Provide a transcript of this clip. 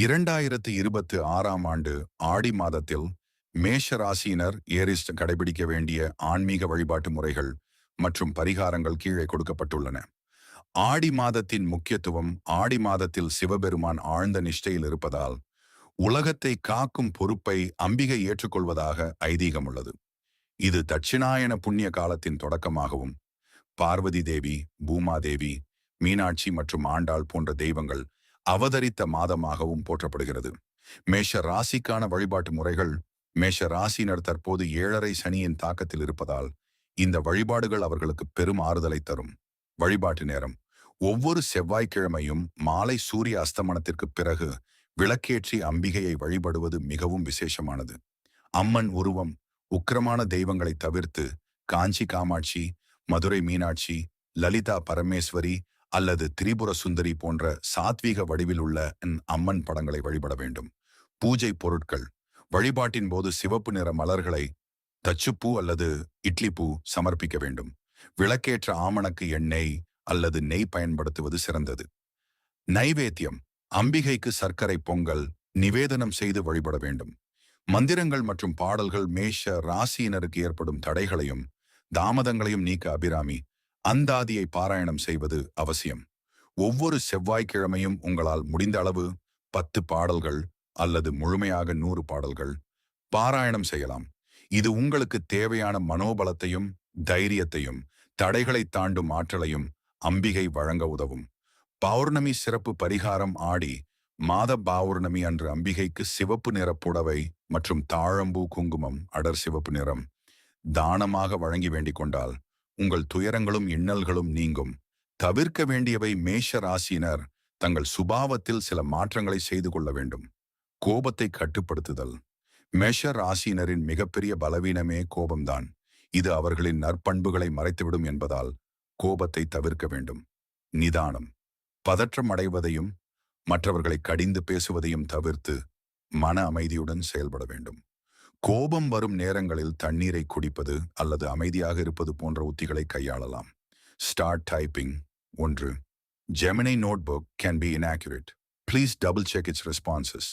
2026ஆம் ஆண்டு ஆடி மாதத்தில் மேஷ ராசியினர் ஏரிஸ் கடைபிடிக்க வேண்டிய ஆன்மீக வழிபாட்டு முறைகள் மற்றும் பரிகாரங்கள் கீழே கொடுக்கப்பட்டுள்ளன. ஆடி மாதத்தின் முக்கியத்துவம். ஆடி மாதத்தில் சிவபெருமான் ஆழ்ந்த நிஷ்டையில் இருப்பதால் உலகத்தை காக்கும் பொறுப்பை அம்பிகை ஏற்றுக்கொள்வதாக ஐதீகம் உள்ளது. இது தட்சிணாயன புண்ணிய காலத்தின் தொடக்கமாகவும் பார்வதி தேவி, பூமாதேவி, மீனாட்சி மற்றும் ஆண்டாள் போன்ற தெய்வங்கள் அவதரித்த மாதமாகவும் போற்றப்படுகிறது. மேஷ ராசிக்கான வழிபாட்டு முறைகள். மேஷ ராசியினர் தற்போது 7.5 சனியின் தாக்கத்தில் இருப்பதால் இந்த வழிபாடுகள் அவர்களுக்கு பெரும் ஆறுதலை தரும். வழிபாட்டு நேரம். ஒவ்வொரு செவ்வாய்க்கிழமையும் மாலை சூரிய அஸ்தமனத்திற்கு பிறகு விளக்கேற்றி அம்பிகையை வழிபடுவது மிகவும் விசேஷமானது. அம்மன் உருவம். உக்கிரமான தெய்வங்களை தவிர்த்து காஞ்சி காமாட்சி, மதுரை மீனாட்சி, லலிதா பரமேஸ்வரி அல்லது திரிபுர சுந்தரி போன்ற சாத்வீக வடிவில் உள்ள அம்மன் படங்களை வழிபட வேண்டும். பூஜை பொருட்கள். வழிபாட்டின் போது சிவப்பு நிற மலர்களை, தச்சுப்பூ அல்லது இட்லி பூ சமர்ப்பிக்க வேண்டும். விளக்கேற்ற ஆமணக்கு எண்ணெய் அல்லது நெய் பயன்படுத்துவது சிறந்தது. நைவேத்தியம். அம்பிகைக்கு சர்க்கரை பொங்கல் நிவேதனம் செய்து வழிபட வேண்டும். மந்திரங்கள் மற்றும் பாடல்கள். மேஷ ராசியினருக்கு ஏற்படும் தடைகளையும் தாமதங்களையும் நீக்க அபிராமி அந்தாதியை பாராயணம் செய்வது அவசியம். ஒவ்வொரு செவ்வாய்க்கிழமையும் உங்களால் முடிந்த அளவு 10 பாடல்கள் அல்லது முழுமையாக 100 பாடல்கள் பாராயணம் செய்யலாம். இது உங்களுக்கு தேவையான மனோபலத்தையும் தைரியத்தையும் தடைகளை தாண்டும் ஆற்றலையும் அம்பிகை வழங்க உதவும். பௌர்ணமி சிறப்பு பரிகாரம். ஆடி மாத பௌர்ணமி அன்று அம்பிகைக்கு சிவப்பு நிற புடவை மற்றும் தாழம்பூ குங்குமம் அடர் சிவப்பு நிறம் தானமாக வழங்கி வேண்டிக் கொண்டால் உங்கள் துயரங்களும் இன்னல்களும் நீங்கும். தவிர்க்க வேண்டியவை. மேஷ ராசியினர் தங்கள் சுபாவத்தில் சில மாற்றங்களை செய்து கொள்ள வேண்டும். கோபத்தை கட்டுப்படுத்துதல். மேஷ ராசியினரின் மிகப்பெரிய பலவீனமே கோபம்தான். இது அவர்களின் நற்பண்புகளை மறைத்துவிடும் என்பதால் கோபத்தை தவிர்க்க வேண்டும். நிதானம். பதற்றம் அடைவதையும் மற்றவர்களை கடிந்து பேசுவதையும் தவிர்த்து மன அமைதியுடன் செயல்பட வேண்டும். கோபம் வரும் நேரங்களில் தண்ணீரை குடிப்பது அல்லது அமைதியாக இருப்பது போன்ற உத்திகளை கையாளலாம். Start typing. 1. Gemini notebook can be inaccurate. Please double check its responses.